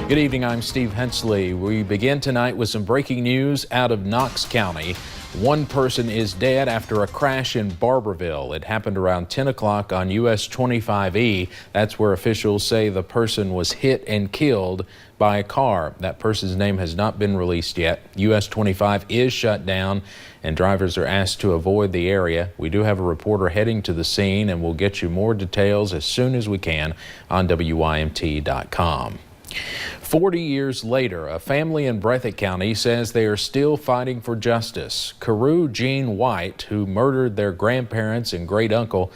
Good evening, I'm Steve Hensley. We begin tonight with some breaking news out of Knox County. One person is dead after a crash in Barberville. It happened around 10 o'clock on US 25E. That's where officials say the person was hit and killed by a car. That person's name has not been released yet. US 25 is shut down and drivers are asked to avoid the area. We do have a reporter heading to the scene and we'll get you more details as soon as we can on WYMT.com. 40 years later, a family in Breathitt County says they are still fighting for justice. Carew Gene White, who murdered their grandparents and great uncle,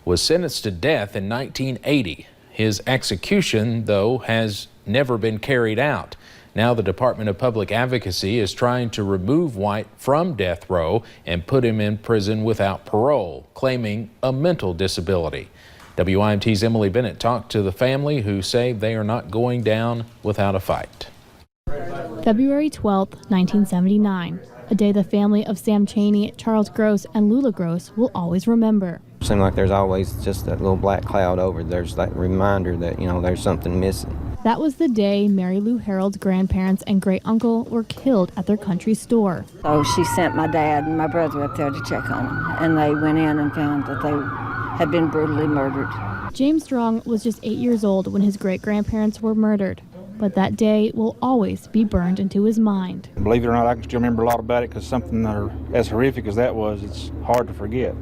was sentenced to death in 1980. His execution, though, has never been carried out. Now the Department of Public Advocacy is trying to remove White from death row and put him in prison without parole, claiming a mental disability. WYMT's Emily Bennett talked to the family, who say they are not going down without a fight. February 12, 1979, a day the family of Sam Chaney, Charles Gross, and Lula Gross will always remember. It seems like there's always just that little black cloud over. There's that reminder that, there's something missing. That was the day Mary Lou Harold's grandparents and great uncle were killed at their country store. So she sent my dad and my brother up there to check on them, and they went in and found that they had been brutally murdered. James Strong was just 8 years old when his great-grandparents were murdered, but that day will always be burned into his mind. Believe it or not, I can still remember a lot about it because something that as horrific as that was, it's hard to forget.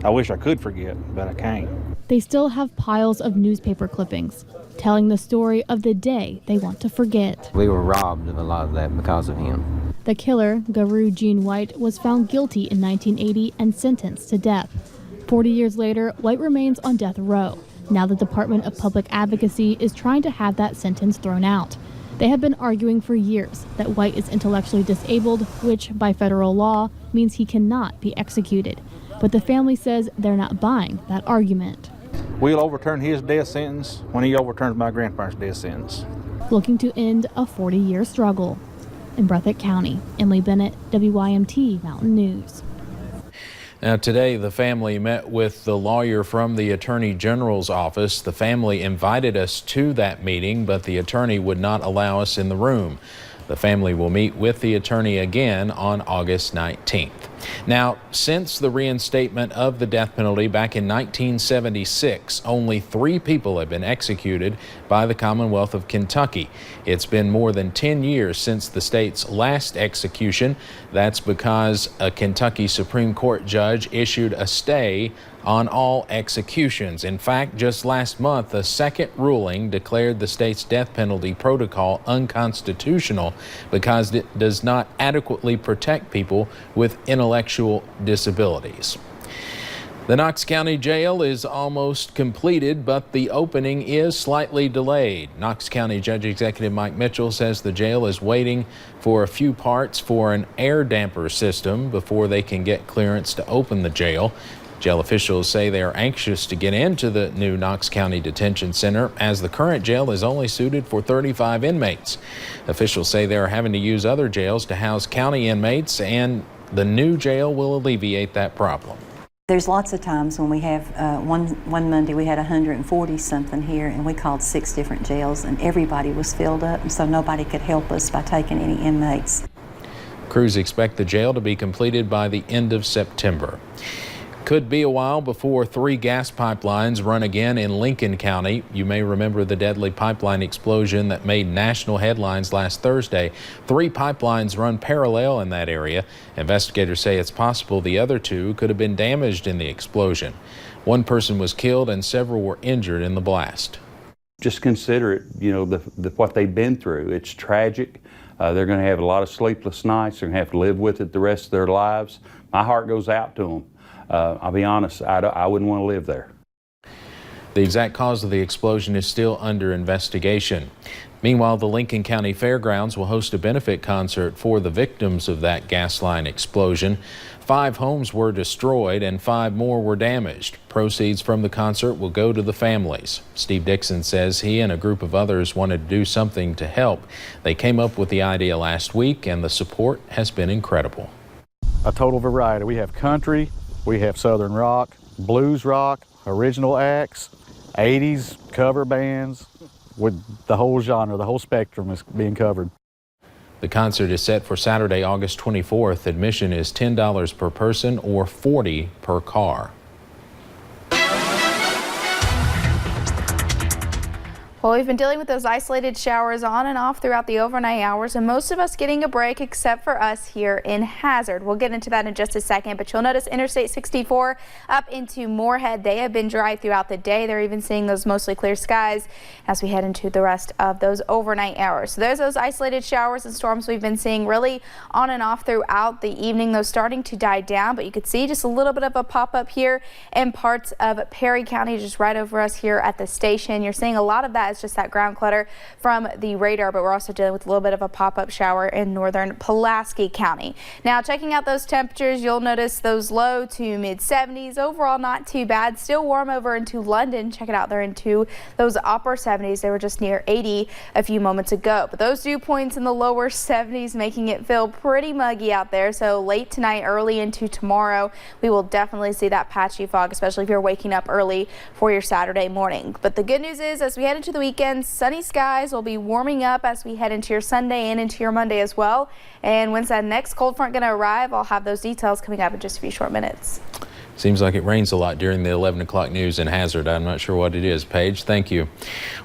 I wish I could forget, but I can't. They still have piles of newspaper clippings telling the story of the day they want to forget. We were robbed of a lot of that because of him. The killer, Carew Gene White, was found guilty in 1980 and sentenced to death. 40 years later, White remains on death row. Now the Department of Public Advocacy is trying to have that sentence thrown out. They have been arguing for years that White is intellectually disabled, which by federal law means he cannot be executed. But the family says they're not buying that argument. We'll overturn his death sentence when he overturns my grandparents' death sentence. Looking to end a 40-year struggle. In Breathitt County, Emily Bennett, WYMT Mountain News. Now today, the family met with the lawyer from the Attorney General's office. The family invited us to that meeting, but the attorney would not allow us in the room. The family will meet with the attorney again on August 19th. Now, since the reinstatement of the death penalty back in 1976, only 3 people have been executed by the Commonwealth of Kentucky. It's been more than 10 years since the state's last execution. That's because a Kentucky Supreme Court judge issued a stay on all executions. In fact, just last month, a second ruling declared the state's death penalty protocol unconstitutional because it does not adequately protect people with intellectual disabilities. The Knox County Jail is almost completed, but the opening is slightly delayed. Knox County Judge Executive Mike Mitchell says the jail is waiting for a few parts for an air damper system before they can get clearance to open the jail. Jail officials say they are anxious to get into the new Knox County Detention Center, as the current jail is only suited for 35 inmates. Officials say they are having to use other jails to house county inmates, and the new jail will alleviate that problem. There's lots of times when we have, one Monday we had 140 something here, and we called 6 different jails, and everybody was filled up, and so nobody could help us by taking any inmates. Crews expect the jail to be completed by the end of September. Could be a while before 3 gas pipelines run again in Lincoln County. You may remember the deadly pipeline explosion that made national headlines last Thursday. 3 pipelines run parallel in that area. Investigators say it's possible the other 2 could have been damaged in the explosion. 1 person was killed and several were injured in the blast. Just consider it, what they've been through. It's tragic. They're going to have a lot of sleepless nights. They're going to have to live with it the rest of their lives. My heart goes out to them. I'll be honest, I wouldn't want to live there. The exact cause of the explosion is still under investigation. Meanwhile, the Lincoln County Fairgrounds will host a benefit concert for the victims of that gas line explosion. 5 homes were destroyed and 5 more were damaged. Proceeds from the concert will go to the families. Steve Dixon says he and a group of others wanted to do something to help. They came up with the idea last week, and the support has been incredible. A total variety. We have country, we have southern rock, blues rock, original acts, 80s cover bands, with the whole genre, the whole spectrum is being covered. The concert is set for Saturday, August 24th. Admission is $10 per person or $40 per car. Well, we've been dealing with those isolated showers on and off throughout the overnight hours, and most of us getting a break except for us here in Hazard. We'll get into that in just a second, but you'll notice Interstate 64 up into Moorhead. They have been dry throughout the day. They're even seeing those mostly clear skies as we head into the rest of those overnight hours. So there's those isolated showers and storms we've been seeing really on and off throughout the evening. Those starting to die down, but you could see just a little bit of a pop-up here in parts of Perry County, just right over us here at the station. You're seeing a lot of that. It's just that ground clutter from the radar, but we're also dealing with a little bit of a pop-up shower in northern Pulaski County. Now, checking out those temperatures, you'll notice those low to mid-70s. Overall, not too bad. Still warm over into London. Check it out. They're into those upper 70s. They were just near 80 a few moments ago, but those dew points in the lower 70s, making it feel pretty muggy out there. So late tonight, early into tomorrow, we will definitely see that patchy fog, especially if you're waking up early for your Saturday morning. But the good news is, as we head into the weekend, sunny skies will be warming up as we head into your Sunday and into your Monday as well. And when's that next cold front going to arrive? I'll have those details coming up in just a few short minutes. Seems like it rains a lot during the 11 o'clock news in Hazard. I'm not sure what it is. Paige, thank you.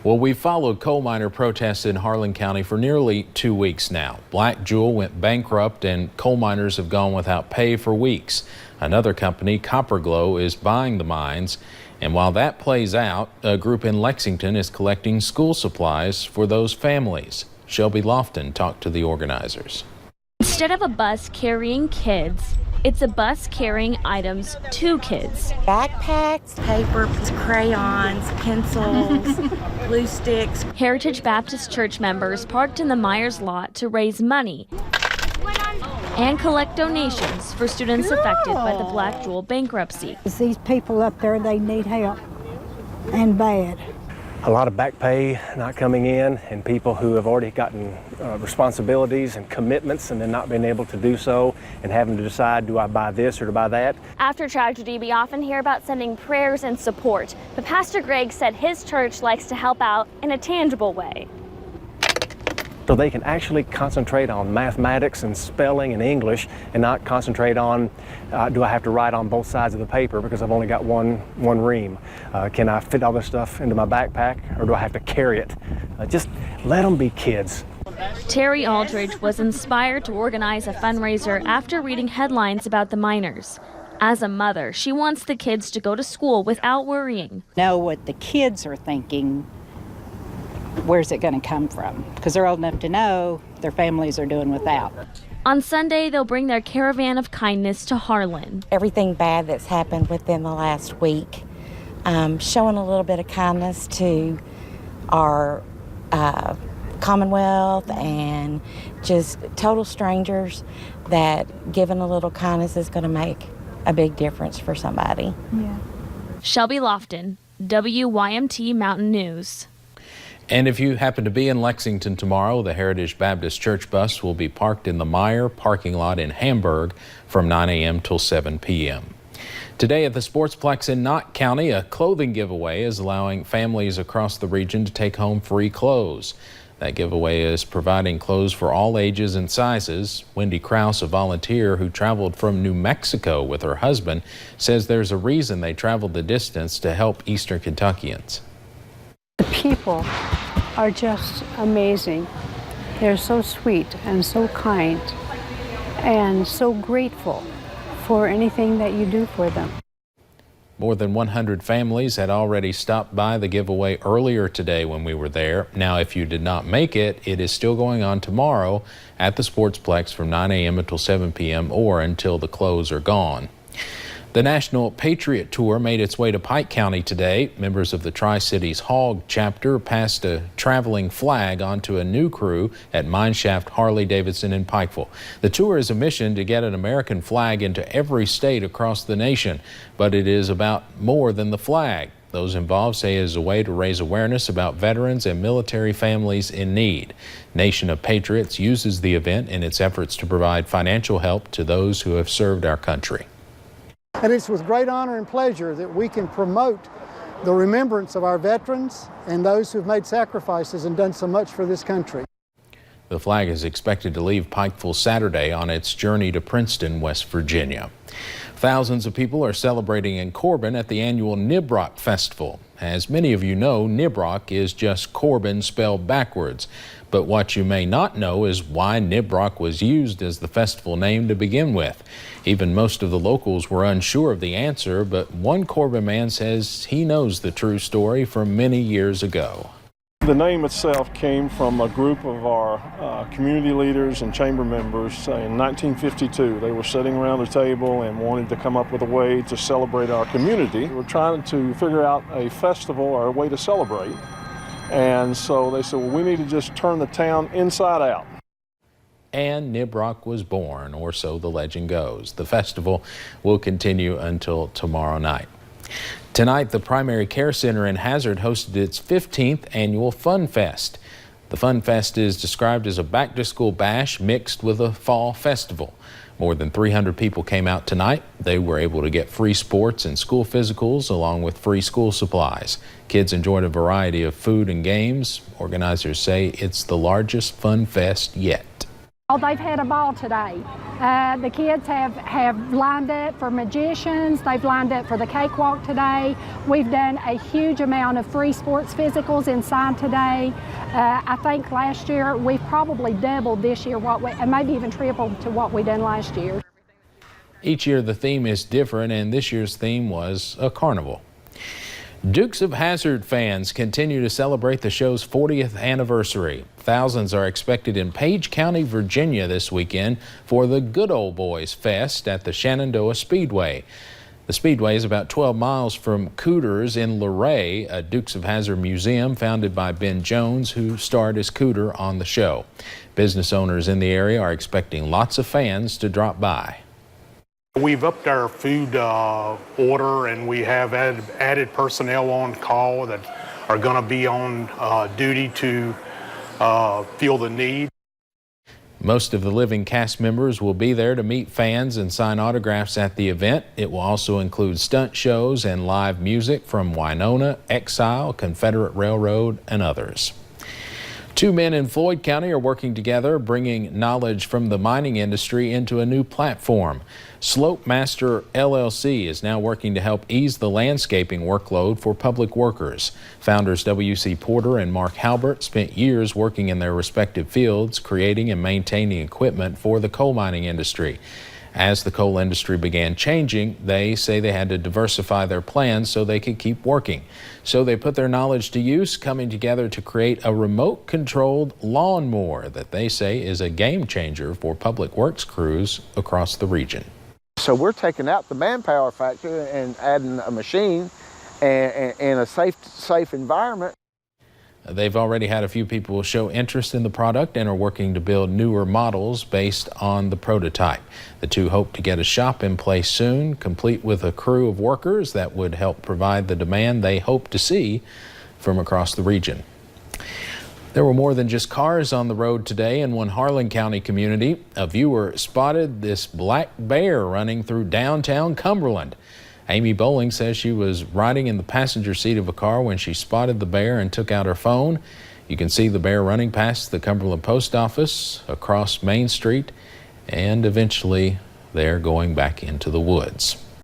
Well, we've followed coal miner protests in Harlan County for nearly 2 weeks now. Black Jewel went bankrupt and coal miners have gone without pay for weeks. Another company, Copper Glow, is buying the mines. And while that plays out, a group in Lexington is collecting school supplies for those families. Shelby Lofton talked to the organizers. Instead of a bus carrying kids, it's a bus carrying items to kids. Backpacks, paper, crayons, pencils, glue sticks. Heritage Baptist Church members parked in the Myers lot to raise money and collect donations for students affected by the Black Jewel bankruptcy. These people up there, they need help, and bad. A lot of back pay not coming in, and people who have already gotten responsibilities and commitments and then not being able to do so and having to decide, do I buy this or to buy that? After tragedy, we often hear about sending prayers and support, but Pastor Greg said his church likes to help out in a tangible way. So they can actually concentrate on mathematics and spelling and English and not concentrate on, do I have to write on both sides of the paper because I've only got one ream? Can I fit all this stuff into my backpack, or do I have to carry it? Just let them be kids. Terry Aldridge was inspired to organize a fundraiser after reading headlines about the miners. As a mother, she wants the kids to go to school without worrying. Know what the kids are thinking. Where's it going to come from? Because they're old enough to know their families are doing without. On Sunday, they'll bring their caravan of kindness to Harlan. Everything bad that's happened within the last week, showing a little bit of kindness to our Commonwealth and just total strangers, that giving a little kindness is going to make a big difference for somebody. Yeah. Shelby Lofton, WYMT Mountain News. And if you happen to be in Lexington tomorrow, the Heritage Baptist Church bus will be parked in the Meyer parking lot in Hamburg from 9 a.m. till 7 p.m. Today at the Sportsplex in Knott County, a clothing giveaway is allowing families across the region to take home free clothes. That giveaway is providing clothes for all ages and sizes. Wendy Krause, a volunteer who traveled from New Mexico with her husband, says there's a reason they traveled the distance to help Eastern Kentuckians. The people are just amazing. They're so sweet and so kind and so grateful for anything that you do for them. More than 100 families had already stopped by the giveaway earlier today when we were there. Now, if you did not make it, it is still going on tomorrow at the Sportsplex from 9 a.m. until 7 p.m. or until the clothes are gone. The National Patriot Tour made its way to Pike County today. Members of the Tri-Cities Hog chapter passed a traveling flag onto a new crew at Mineshaft Harley-Davidson in Pikeville. The tour is a mission to get an American flag into every state across the nation, but it is about more than the flag. Those involved say it is a way to raise awareness about veterans and military families in need. Nation of Patriots uses the event in its efforts to provide financial help to those who have served our country. And it's with great honor and pleasure that we can promote the remembrance of our veterans and those who've made sacrifices and done so much for this country. The flag is expected to leave Pikeville Saturday on its journey to Princeton, West Virginia. Thousands of people are celebrating in Corbin at the annual Nibrock Festival. As many of you know, Nibrock is just Corbin spelled backwards. But what you may not know is why Nibrock was used as the festival name to begin with. Even most of the locals were unsure of the answer, but one Corbin man says he knows the true story from many years ago. The name itself came from a group of our community leaders and chamber members in 1952. They were sitting around a table and wanted to come up with a way to celebrate our community. We were trying to figure out a festival or a way to celebrate. And so they said, well, we need to just turn the town inside out. And Nibrock was born, or so the legend goes. The festival will continue until tomorrow night. Tonight, the Primary Care Center in Hazard hosted its 15th annual Fun Fest. The Fun Fest is described as a back-to-school bash mixed with a fall festival. More than 300 people came out tonight. They were able to get free sports and school physicals along with free school supplies. Kids enjoyed a variety of food and games. Organizers say it's the largest Fun Fest yet. Oh, they've had a ball today. The kids have lined up for magicians. They've lined up for the cakewalk today. We've done a huge amount of free sports physicals inside today. I think last year we've probably doubled this year and maybe even tripled to what we done last year. Each year the theme is different, and this year's theme was a carnival. Dukes of Hazzard fans continue to celebrate the show's 40th anniversary. Thousands are expected in Page County, Virginia this weekend for the Good Old Boys Fest at the Shenandoah Speedway. The Speedway is about 12 miles from Cooters in Luray, a Dukes of Hazzard museum founded by Ben Jones, who starred as Cooter on the show. Business owners in the area are expecting lots of fans to drop by. We've upped our food order, and we have added personnel on call that are going to be on duty to feel the need. Most of the living cast members will be there to meet fans and sign autographs at the event. It will also include stunt shows and live music from Winona, Exile, Confederate Railroad, and others. Two men in Floyd County are working together, bringing knowledge from the mining industry into a new platform. Slope Master LLC is now working to help ease the landscaping workload for public workers. Founders W.C. Porter and Mark Halbert spent years working in their respective fields, creating and maintaining equipment for the coal mining industry. As the coal industry began changing, they say they had to diversify their plans so they could keep working. So they put their knowledge to use, coming together to create a remote-controlled lawnmower that they say is a game changer for public works crews across the region. So we're taking out the manpower factor and adding a machine and a safe environment. They've already had a few people show interest in the product and are working to build newer models based on the prototype. The two hope to get a shop in place soon, complete with a crew of workers that would help provide the demand they hope to see from across the region. There were more than just cars on the road today in one Harlan County community. A viewer spotted this black bear running through downtown Cumberland. Amy Bowling says she was riding in the passenger seat of a car when she spotted the bear and took out her phone. You can see the bear running past the Cumberland Post Office, across Main Street, and eventually they're going back into the woods.